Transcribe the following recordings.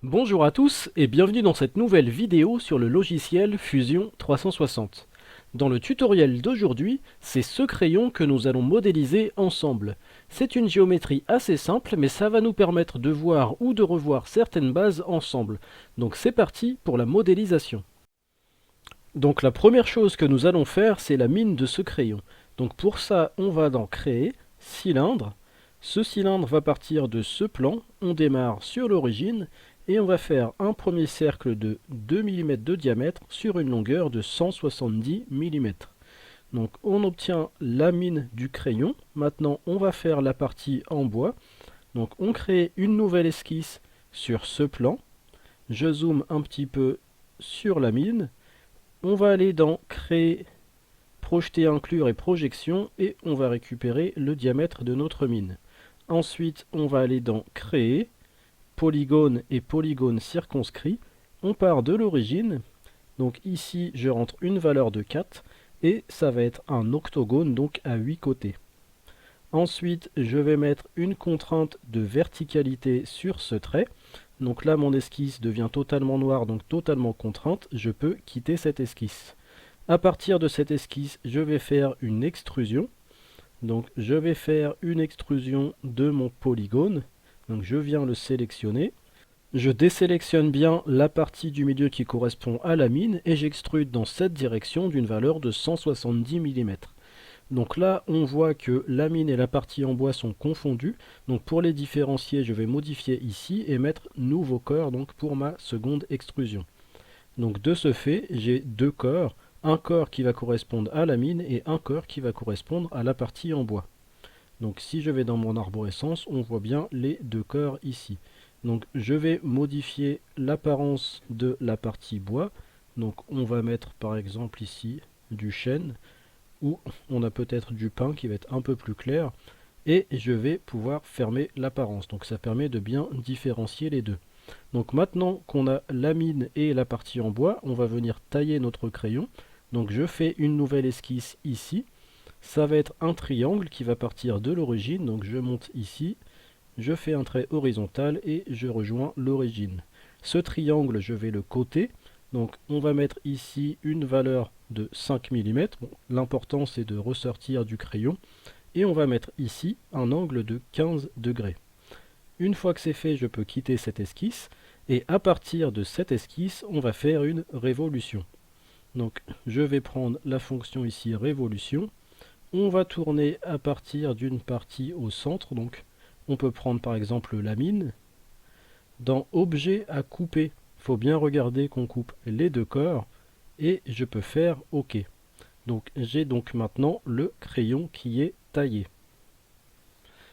Bonjour à tous et bienvenue dans cette nouvelle vidéo sur le logiciel Fusion 360. Dans le tutoriel d'aujourd'hui, c'est ce crayon que nous allons modéliser ensemble. C'est une géométrie assez simple, mais ça va nous permettre de voir ou de revoir certaines bases ensemble. Donc c'est parti pour la modélisation. Donc la première chose que nous allons faire, c'est la mine de ce crayon. Donc pour ça, on va dans Créer, Cylindre. Ce cylindre va partir de ce plan, on démarre sur l'origine, et on va faire un premier cercle de 2 mm de diamètre sur une longueur de 170 mm. Donc on obtient la mine du crayon. Maintenant on va faire la partie en bois. Donc on crée une nouvelle esquisse sur ce plan. Je zoome un petit peu sur la mine. On va aller dans Créer, Projeter, Inclure et Projection et on va récupérer le diamètre de notre mine. Ensuite on va aller dans Créer, Polygone et polygone circonscrit. On part de l'origine. Donc ici, je rentre une valeur de 4 et ça va être un octogone, donc à 8 côtés. Ensuite, je vais mettre une contrainte de verticalité sur ce trait. Donc là, mon esquisse devient totalement noire, donc totalement contrainte. Je peux quitter cette esquisse. À partir de cette esquisse, je vais faire une extrusion. Donc je vais faire une extrusion de mon polygone. Donc je viens le sélectionner. Je désélectionne bien la partie du milieu qui correspond à la mine et j'extrude dans cette direction d'une valeur de 170 mm. Donc là, on voit que la mine et la partie en bois sont confondues. Donc pour les différencier, je vais modifier ici et mettre nouveau corps donc pour ma seconde extrusion. Donc de ce fait, j'ai deux corps, un corps qui va correspondre à la mine et un corps qui va correspondre à la partie en bois. Donc si je vais dans mon arborescence, on voit bien les deux corps ici. Donc je vais modifier l'apparence de la partie bois. Donc on va mettre par exemple ici du chêne ou on a peut-être du pin qui va être un peu plus clair. Et je vais pouvoir fermer l'apparence. Donc ça permet de bien différencier les deux. Donc maintenant qu'on a la mine et la partie en bois, on va venir tailler notre crayon. Donc je fais une nouvelle esquisse ici. Ça va être un triangle qui va partir de l'origine, donc je monte ici, je fais un trait horizontal et je rejoins l'origine. Ce triangle, je vais le coter, donc on va mettre ici une valeur de 5 mm, bon, l'important c'est de ressortir du crayon, et on va mettre ici un angle de 15 degrés. Une fois que c'est fait, je peux quitter cette esquisse, et à partir de cette esquisse, on va faire une révolution. Donc je vais prendre la fonction ici révolution. On va tourner à partir d'une partie au centre, donc on peut prendre par exemple la mine. Dans Objet à couper, il faut bien regarder qu'on coupe les deux corps et je peux faire OK. Donc j'ai donc maintenant le crayon qui est taillé.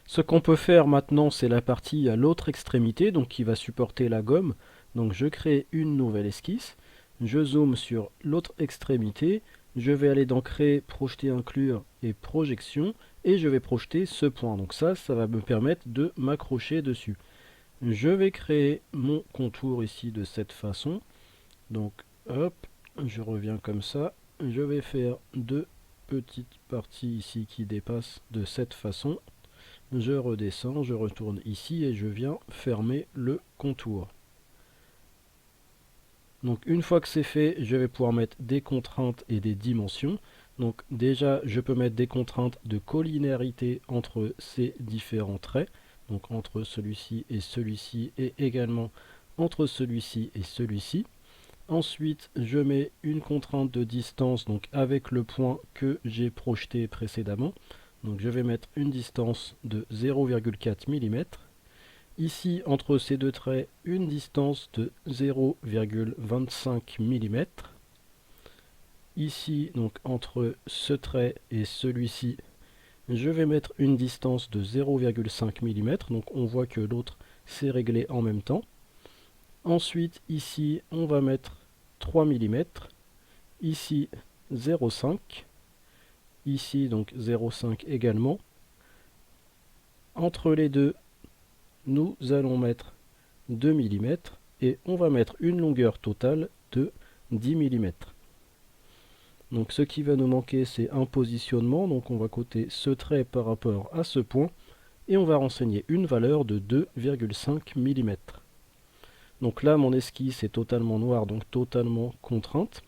Ce qu'on peut faire maintenant, c'est la partie à l'autre extrémité, donc qui va supporter la gomme. Donc je crée une nouvelle esquisse, je zoome sur l'autre extrémité, je vais aller dans Créer, Projeter, Inclure et Projection, et je vais projeter ce point. Donc ça va me permettre de m'accrocher dessus. Je vais créer mon contour ici de cette façon. Donc hop, je reviens comme ça. Je vais faire deux petites parties ici qui dépassent de cette façon. Je redescends, je retourne ici et je viens fermer le contour. Donc une fois que c'est fait, je vais pouvoir mettre des contraintes et des dimensions. Donc déjà, je peux mettre des contraintes de collinéarité entre ces différents traits. Donc entre celui-ci et également entre celui-ci et celui-ci. Ensuite, je mets une contrainte de distance donc avec le point que j'ai projeté précédemment. Donc je vais mettre une distance de 0,4 mm. Ici, entre ces deux traits, une distance de 0,25 mm. Ici, donc entre ce trait et celui-ci, je vais mettre une distance de 0,5 mm. Donc on voit que l'autre s'est réglé en même temps. Ensuite, ici, on va mettre 3 mm. Ici, 0,5. Ici, donc 0,5 également. Entre les deux, nous allons mettre 2 mm et on va mettre une longueur totale de 10 mm. Donc ce qui va nous manquer, c'est un positionnement. Donc on va coter ce trait par rapport à ce point et on va renseigner une valeur de 2,5 mm. Donc là, mon esquisse est totalement noire, donc totalement contrainte.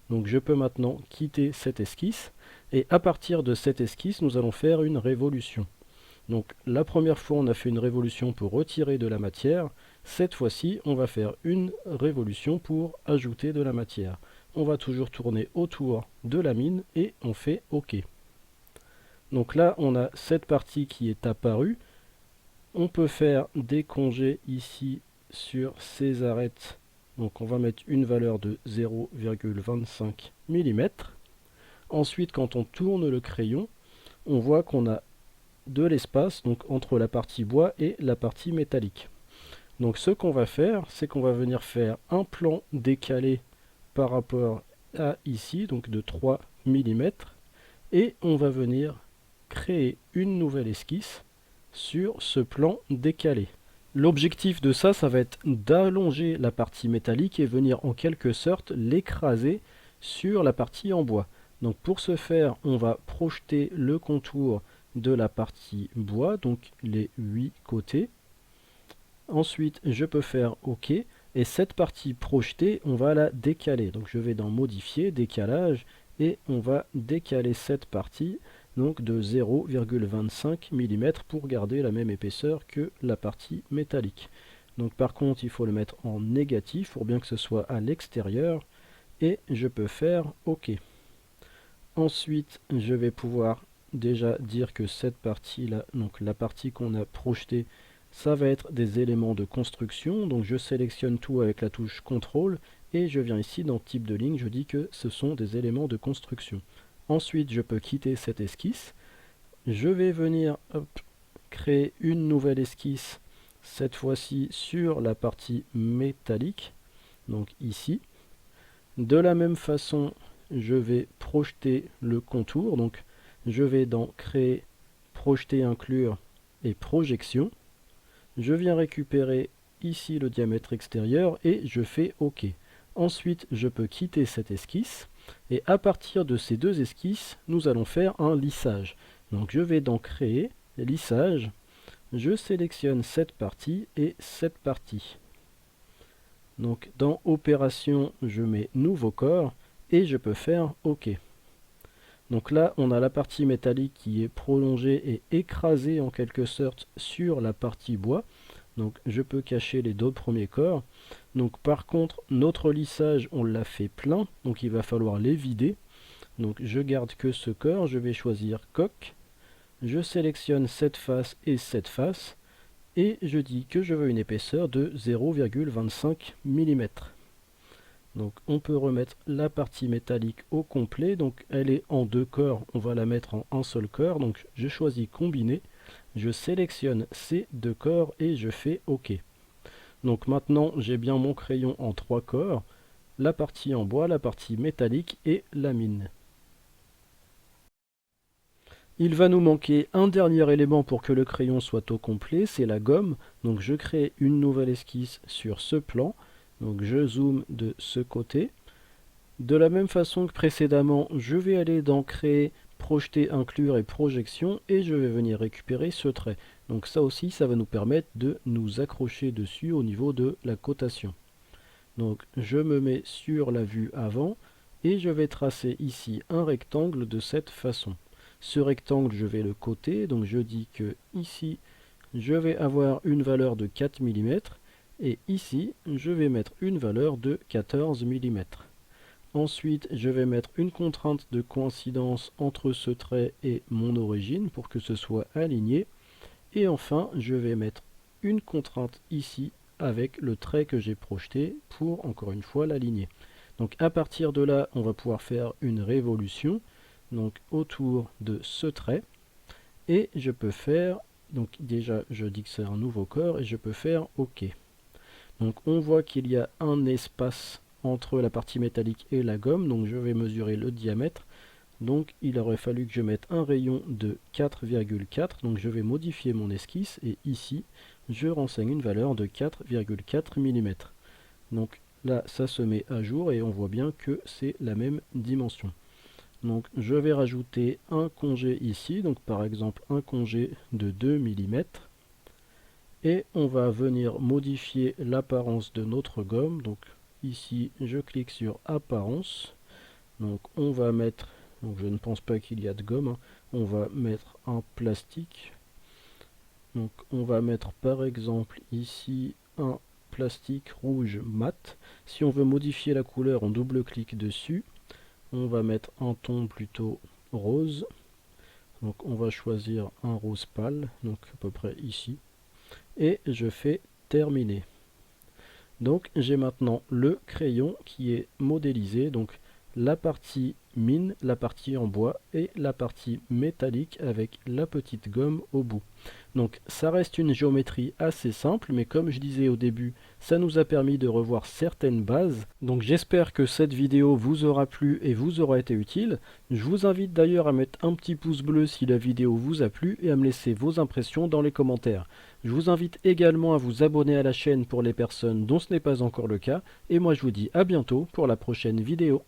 Donc je peux maintenant quitter cette esquisse. Et à partir de cette esquisse, nous allons faire une révolution. Donc la première fois, on a fait une révolution pour retirer de la matière. Cette fois-ci, on va faire une révolution pour ajouter de la matière. On va toujours tourner autour de la mine et on fait OK. Donc là, on a cette partie qui est apparue. On peut faire des congés ici sur ces arêtes. Donc on va mettre une valeur de 0,25 mm. Ensuite, quand on tourne le crayon, on voit qu'on a de l'espace donc entre la partie bois et la partie métallique. Donc ce qu'on va faire, c'est qu'on va venir faire un plan décalé par rapport à ici, donc de 3 mm, et on va venir créer une nouvelle esquisse sur ce plan décalé. L'objectif de ça, ça va être d'allonger la partie métallique et venir en quelque sorte l'écraser sur la partie en bois. Donc pour ce faire, on va projeter le contour de la partie bois, donc les 8 côtés. Ensuite, je peux faire OK. Et cette partie projetée, on va la décaler. Donc je vais dans Modifier, Décalage, et on va décaler cette partie donc de 0,25 mm pour garder la même épaisseur que la partie métallique. Donc par contre, il faut le mettre en négatif pour bien que ce soit à l'extérieur. Et je peux faire OK. Ensuite, je vais pouvoir déjà dire que cette partie-là, donc la partie qu'on a projetée, ça va être des éléments de construction. Donc je sélectionne tout avec la touche CTRL et je viens ici dans type de ligne, je dis que ce sont des éléments de construction. Ensuite, je peux quitter cette esquisse. Je vais venir créer une nouvelle esquisse, cette fois-ci sur la partie métallique, donc ici. De la même façon, je vais projeter le contour, donc je vais dans Créer, Projeter, Inclure et Projection. Je viens récupérer ici le diamètre extérieur et je fais OK. Ensuite, je peux quitter cette esquisse et à partir de ces deux esquisses, nous allons faire un lissage. Donc je vais dans Créer, Lissage, je sélectionne cette partie et cette partie. Donc dans Opération, je mets Nouveau corps et je peux faire OK. Donc là, on a la partie métallique qui est prolongée et écrasée en quelque sorte sur la partie bois. Donc je peux cacher les deux premiers corps. Donc par contre, notre lissage, on l'a fait plein, donc il va falloir les vider. Donc je garde que ce corps, je vais choisir coque. Je sélectionne cette face et cette face. Et je dis que je veux une épaisseur de 0,25 mm. Donc on peut remettre la partie métallique au complet, donc elle est en deux corps, on va la mettre en un seul corps, donc je choisis combiner, je sélectionne ces deux corps et je fais OK. Donc maintenant j'ai bien mon crayon en trois corps, la partie en bois, la partie métallique et la mine. Il va nous manquer un dernier élément pour que le crayon soit au complet, c'est la gomme. Donc je crée une nouvelle esquisse sur ce plan. Donc je zoome de ce côté. De la même façon que précédemment, je vais aller dans Créer, Projeter, Inclure et Projection et je vais venir récupérer ce trait. Donc ça aussi, ça va nous permettre de nous accrocher dessus au niveau de la cotation. Donc je me mets sur la vue avant et je vais tracer ici un rectangle de cette façon. Ce rectangle, je vais le coter, donc je dis que ici, je vais avoir une valeur de 4 mm et ici, je vais mettre une valeur de 14 mm. Ensuite, je vais mettre une contrainte de coïncidence entre ce trait et mon origine pour que ce soit aligné. Et enfin, je vais mettre une contrainte ici avec le trait que j'ai projeté pour, encore une fois, l'aligner. Donc à partir de là, on va pouvoir faire une révolution donc autour de ce trait. Et je peux faire, donc déjà je dis que c'est un nouveau corps et je peux faire OK. Donc on voit qu'il y a un espace entre la partie métallique et la gomme, donc je vais mesurer le diamètre. Donc il aurait fallu que je mette un rayon de 4,4, donc je vais modifier mon esquisse et ici je renseigne une valeur de 4,4 mm. Donc là ça se met à jour et on voit bien que c'est la même dimension. Donc je vais rajouter un congé ici, donc par exemple un congé de 2 mm. Et on va venir modifier l'apparence de notre gomme. Donc ici, je clique sur apparence. Donc on va mettre, donc je ne pense pas qu'il y a de gomme, hein. On va mettre un plastique. Donc on va mettre par exemple ici un plastique rouge mat. Si on veut modifier la couleur, on double-clique dessus. On va mettre un ton plutôt rose. Donc on va choisir un rose pâle, donc à peu près ici. Et je fais terminer. Donc j'ai maintenant le crayon qui est modélisé, donc la partie mine, la partie en bois et la partie métallique avec la petite gomme au bout. Donc ça reste une géométrie assez simple, mais comme je disais au début, ça nous a permis de revoir certaines bases. Donc j'espère que cette vidéo vous aura plu et vous aura été utile. Je vous invite d'ailleurs à mettre un petit pouce bleu si la vidéo vous a plu et à me laisser vos impressions dans les commentaires. Je vous invite également à vous abonner à la chaîne pour les personnes dont ce n'est pas encore le cas. Et moi je vous dis à bientôt pour la prochaine vidéo.